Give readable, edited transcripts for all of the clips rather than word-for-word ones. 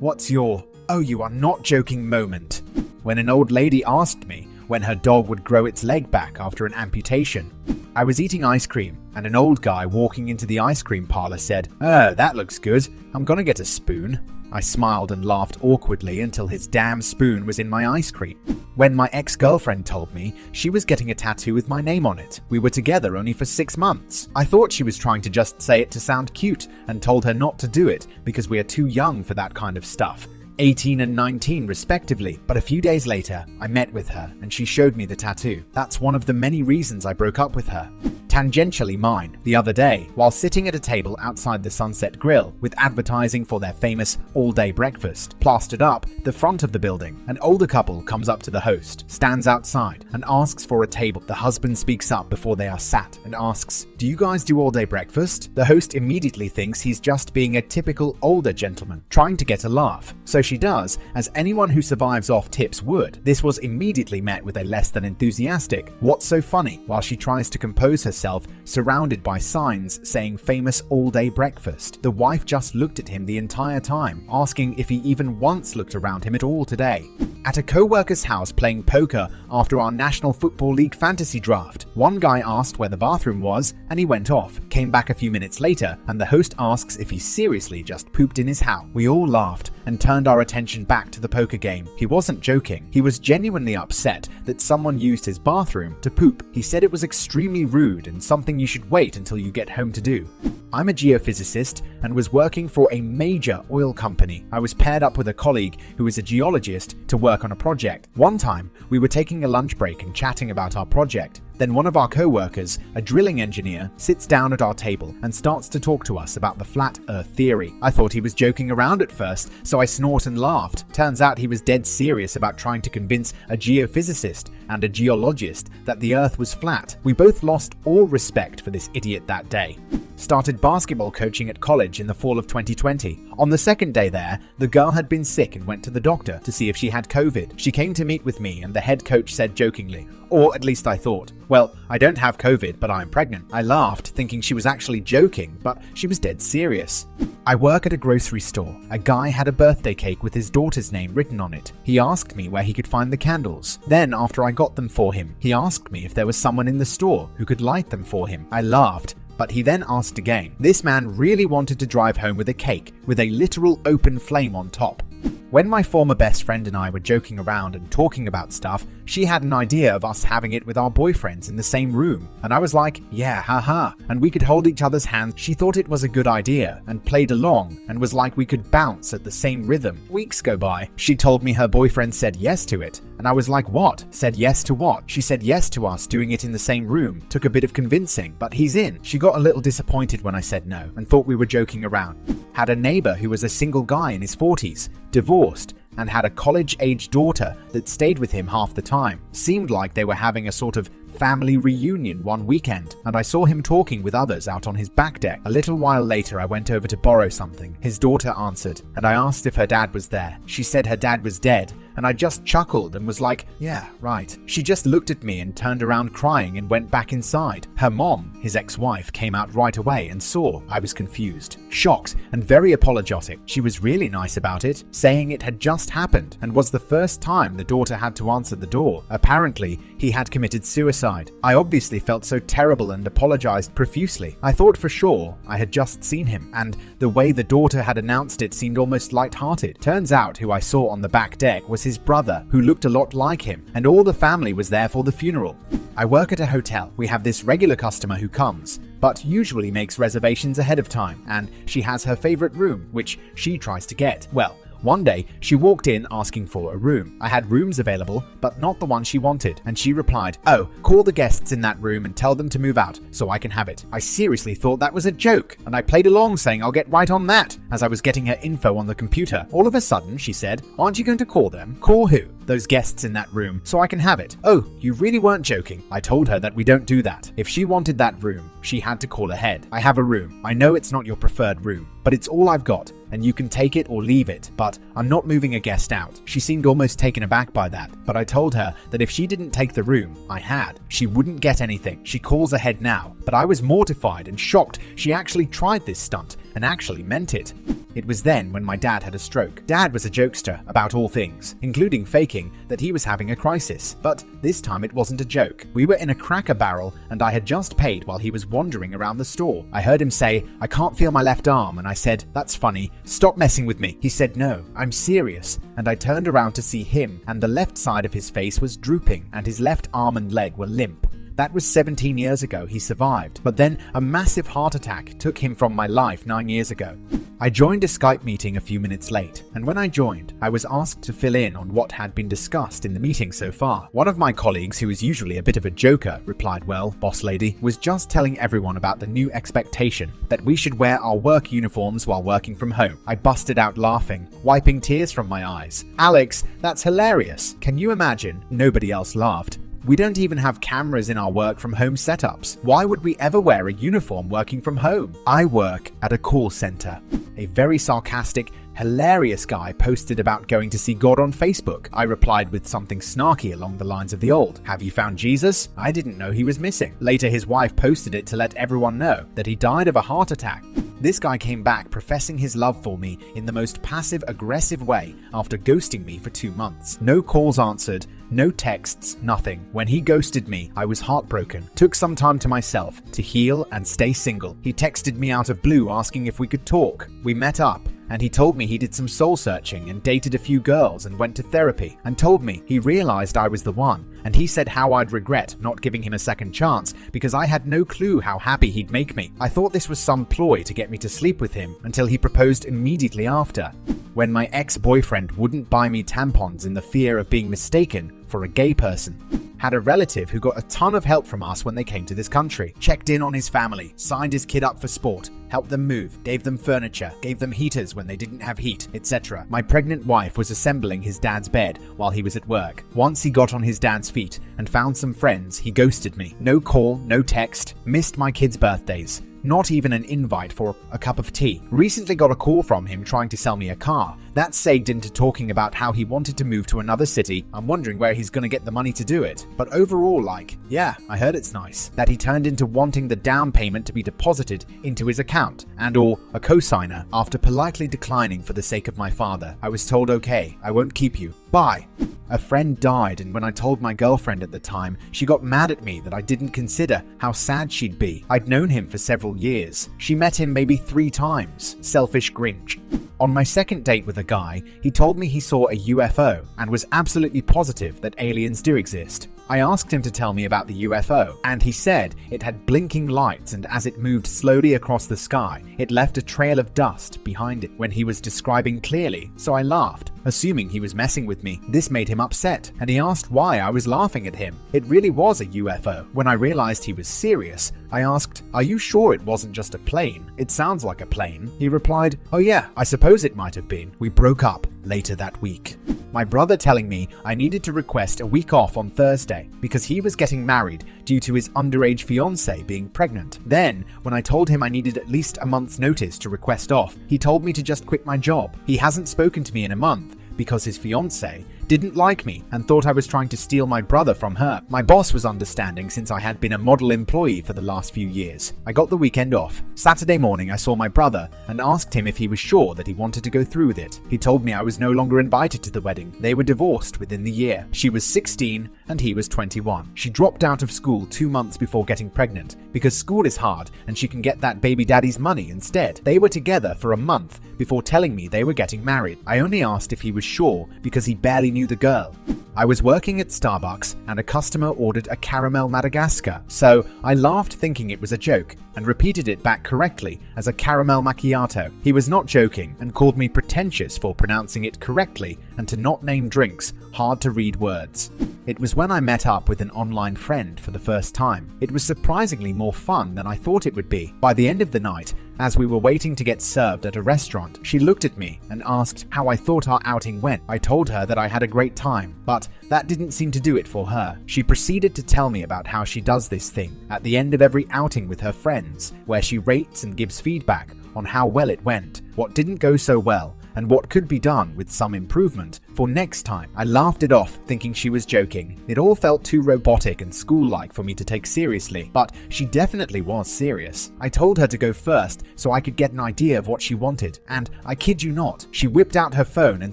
What's your "oh you are not joking" moment? When an old lady asked me when her dog would grow its leg back after an amputation. I was eating ice cream, and an old guy walking into the ice cream parlor said, "Oh, that looks good. I'm gonna get a spoon." I smiled and laughed awkwardly until his damn spoon was in my ice cream. When my ex-girlfriend told me she was getting a tattoo with my name on it. We were together only for 6 months. I thought she was trying to just say it to sound cute and told her not to do it because we are too young for that kind of stuff. 18 and 19 respectively, but a few days later, I met with her and she showed me the tattoo. That's one of the many reasons I broke up with her. Tangentially mine, the other day, while sitting at a table outside the Sunset Grill with advertising for their famous all-day breakfast plastered up the front of the building, an older couple comes up to the host, stands outside, and asks for a table. The husband speaks up before they are sat and asks, "Do you guys do all-day breakfast?" The host immediately thinks he's just being a typical older gentleman, trying to get a laugh. So she does, as anyone who survives off tips would. This was immediately met with a less than enthusiastic "What's so funny?" while she tries to compose herself surrounded by signs saying famous all-day breakfast. The wife just looked at him the entire time, asking if he even once looked around him at all today. At a co-worker's house playing poker after our National Football League fantasy draft, one guy asked where the bathroom was and he went off, came back a few minutes later, and the host asks if he seriously just pooped in his house. We all laughed and turned our attention back to the poker game. He wasn't joking. He was genuinely upset that someone used his bathroom to poop. He said it was extremely rude and something you should wait until you get home to do. I'm a geophysicist and was working for a major oil company. I was paired up with a colleague who is a geologist to work on a project. One time, we were taking a lunch break and chatting about our project. Then one of our co-workers, a drilling engineer, sits down at our table and starts to talk to us about the flat earth theory. I thought he was joking around at first, so I snort and laughed. Turns out he was dead serious about trying to convince a geophysicist and a geologist that the earth was flat. We both lost all respect for this idiot that day. Started basketball coaching at college in the fall of 2020. On the second day there, the girl had been sick and went to the doctor to see if she had COVID. She came to meet with me and the head coach said jokingly, or at least I thought, "Well, I don't have COVID, but I'm pregnant." I laughed, thinking she was actually joking, but she was dead serious. I work at a grocery store. A guy had a birthday cake with his daughter's name written on it. He asked me where he could find the candles. Then, after I got them for him, he asked me if there was someone in the store who could light them for him. I laughed, but he then asked again. This man really wanted to drive home with a cake with a literal open flame on top. When my former best friend and I were joking around and talking about stuff, she had an idea of us having it with our boyfriends in the same room, and I was like, yeah, haha, and we could hold each other's hands. She thought it was a good idea and played along and was like we could bounce at the same rhythm. Weeks go by. She told me her boyfriend said yes to it, and I was like, what? Said yes to what? She said yes to us doing it in the same room. Took a bit of convincing, but he's in. She got a little disappointed when I said no and thought we were joking around. Had a neighbor who was a single guy in his 40s, divorced, and had a college-age daughter that stayed with him half the time. Seemed like they were having a sort of family reunion one weekend, and I saw him talking with others out on his back deck. A little while later, I went over to borrow something. His daughter answered, and I asked if her dad was there. She said her dad was dead, and I just chuckled and was like, yeah, right. She just looked at me and turned around crying and went back inside. Her mom, his ex-wife, came out right away and saw I was confused, shocked, and very apologetic. She was really nice about it, saying it had just happened and was the first time the daughter had to answer the door. Apparently, he had committed suicide. I obviously felt so terrible and apologized profusely. I thought for sure I had just seen him, and the way the daughter had announced it seemed almost light-hearted. Turns out who I saw on the back deck was his brother, who looked a lot like him, and all the family was there for the funeral. I work at a hotel. We have this regular customer who comes, but usually makes reservations ahead of time, and she has her favorite room, which she tries to get. Well, one day, she walked in asking for a room. I had rooms available, but not the one she wanted, and she replied, "Oh, call the guests in that room and tell them to move out so I can have it." I seriously thought that was a joke, and I played along saying I'll get right on that as I was getting her info on the computer. All of a sudden, she said, "Aren't you going to call them?" "Call who?" "Those guests in that room, so I can have it." "Oh, you really weren't joking." I told her that we don't do that. If she wanted that room, she had to call ahead. "I have a room. I know it's not your preferred room, but it's all I've got, and you can take it or leave it, but I'm not moving a guest out." She seemed almost taken aback by that, but I told her that if she didn't take the room I had, she wouldn't get anything. She calls ahead now, but I was mortified and shocked she actually tried this stunt, and actually meant it. It was then when my dad had a stroke. Dad was a jokester about all things, including faking that he was having a crisis. But this time it wasn't a joke. We were in a Cracker Barrel and I had just paid while he was wandering around the store. I heard him say, "I can't feel my left arm," and I said, "That's funny. Stop messing with me." He said, "No, I'm serious." And I turned around to see him, and the left side of his face was drooping and his left arm and leg were limp. That was 17 years ago. He survived, but then a massive heart attack took him from my life 9 years ago. I joined a Skype meeting a few minutes late, and when I joined, I was asked to fill in on what had been discussed in the meeting so far. One of my colleagues, who is usually a bit of a joker, replied, "Well, boss lady, was just telling everyone about the new expectation that we should wear our work uniforms while working from home." I busted out laughing, wiping tears from my eyes. "Alex, that's hilarious. Can you imagine?" Nobody else laughed. "We don't even have cameras in our work from home setups. Why would we ever wear a uniform working from home?" I work at a call center. A very sarcastic, hilarious guy posted about going to see God on Facebook. I replied with something snarky along the lines of the old, "Have you found Jesus? I didn't know he was missing." Later his wife posted it to let everyone know that he died of a heart attack. This guy came back professing his love for me in the most passive-aggressive way after ghosting me for 2 months. No calls answered, no texts, nothing. When he ghosted me, I was heartbroken. Took some time to myself to heal and stay single. He texted me out of blue asking if we could talk. We met up, and he told me he did some soul searching and dated a few girls and went to therapy, and told me he realized I was the one, and he said how I'd regret not giving him a second chance because I had no clue how happy he'd make me. I thought this was some ploy to get me to sleep with him until he proposed immediately after. When my ex-boyfriend wouldn't buy me tampons in the fear of being mistaken for a gay person. Had a relative who got a ton of help from us when they came to this country. Checked in on his family, signed his kid up for sport, helped them move, gave them furniture, gave them heaters when they didn't have heat, etc. My pregnant wife was assembling his dad's bed while he was at work. Once he got on his dad's feet and found some friends, he ghosted me. No call, no text, missed my kids' birthdays. Not even an invite for a cup of tea. Recently got a call from him trying to sell me a car. That segged into talking about how he wanted to move to another city. I'm wondering where he's gonna get the money to do it. But overall, yeah, I heard it's nice. That he turned into wanting the down payment to be deposited into his account and/or a cosigner after politely declining for the sake of my father. I was told, "Okay, I won't keep you. Bye." A friend died, and when I told my girlfriend at the time, she got mad at me that I didn't consider how sad she'd be. I'd known him for several years. She met him maybe 3 times. Selfish Grinch. On my second date with a guy, he told me he saw a UFO and was absolutely positive that aliens do exist. I asked him to tell me about the UFO, and he said it had blinking lights, and as it moved slowly across the sky, it left a trail of dust behind it when he was describing clearly, so I laughed, assuming he was messing with me. This made him upset, and he asked why I was laughing at him. It really was a UFO. When I realized he was serious, I asked, "Are you sure it wasn't just a plane? It sounds like a plane." He replied, "Oh yeah, I suppose it might have been." We broke up later that week. My brother telling me I needed to request a week off on Thursday because he was getting married due to his underage fiancée being pregnant. Then, when I told him I needed at least a month's notice to request off, he told me to just quit my job. He hasn't spoken to me in a month because his fiancée didn't like me and thought I was trying to steal my brother from her. My boss was understanding since I had been a model employee for the last few years. I got the weekend off. Saturday morning I saw my brother and asked him if he was sure that he wanted to go through with it. He told me I was no longer invited to the wedding. They were divorced within the year. She was 16 and he was 21. She dropped out of school 2 months before getting pregnant because school is hard and she can get that baby daddy's money instead. They were together for a month before telling me they were getting married. I only asked if he was sure because he barely knew the girl. I was working at Starbucks and a customer ordered a caramel Madagascar, so I laughed thinking it was a joke and repeated it back correctly as a caramel macchiato. He was not joking and called me pretentious for pronouncing it correctly and to not name drinks, hard to read words. It was when I met up with an online friend for the first time. It was surprisingly more fun than I thought it would be. By the end of the night, as we were waiting to get served at a restaurant, she looked at me and asked how I thought our outing went. I told her that I had a great time, but that didn't seem to do it for her. She proceeded to tell me about how she does this thing at the end of every outing with her friends, where she rates and gives feedback on how well it went, what didn't go so well, and what could be done with some improvement for next time. I laughed it off, thinking she was joking. It all felt too robotic and school-like for me to take seriously, but she definitely was serious. I told her to go first so I could get an idea of what she wanted, and I kid you not, she whipped out her phone and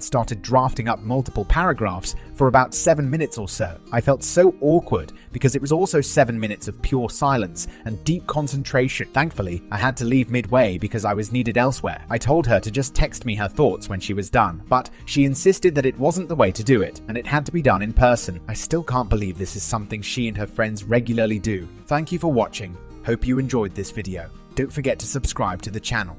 started drafting up multiple paragraphs for about 7 minutes or so. I felt so awkward because it was also 7 minutes of pure silence and deep concentration. Thankfully, I had to leave midway because I was needed elsewhere. I told her to just text me her thoughts when she was done, but she insisted that it wasn't the way to do it, and it had to be done in person. I still can't believe this is something she and her friends regularly do. Thank you for watching. Hope you enjoyed this video. Don't forget to subscribe to the channel.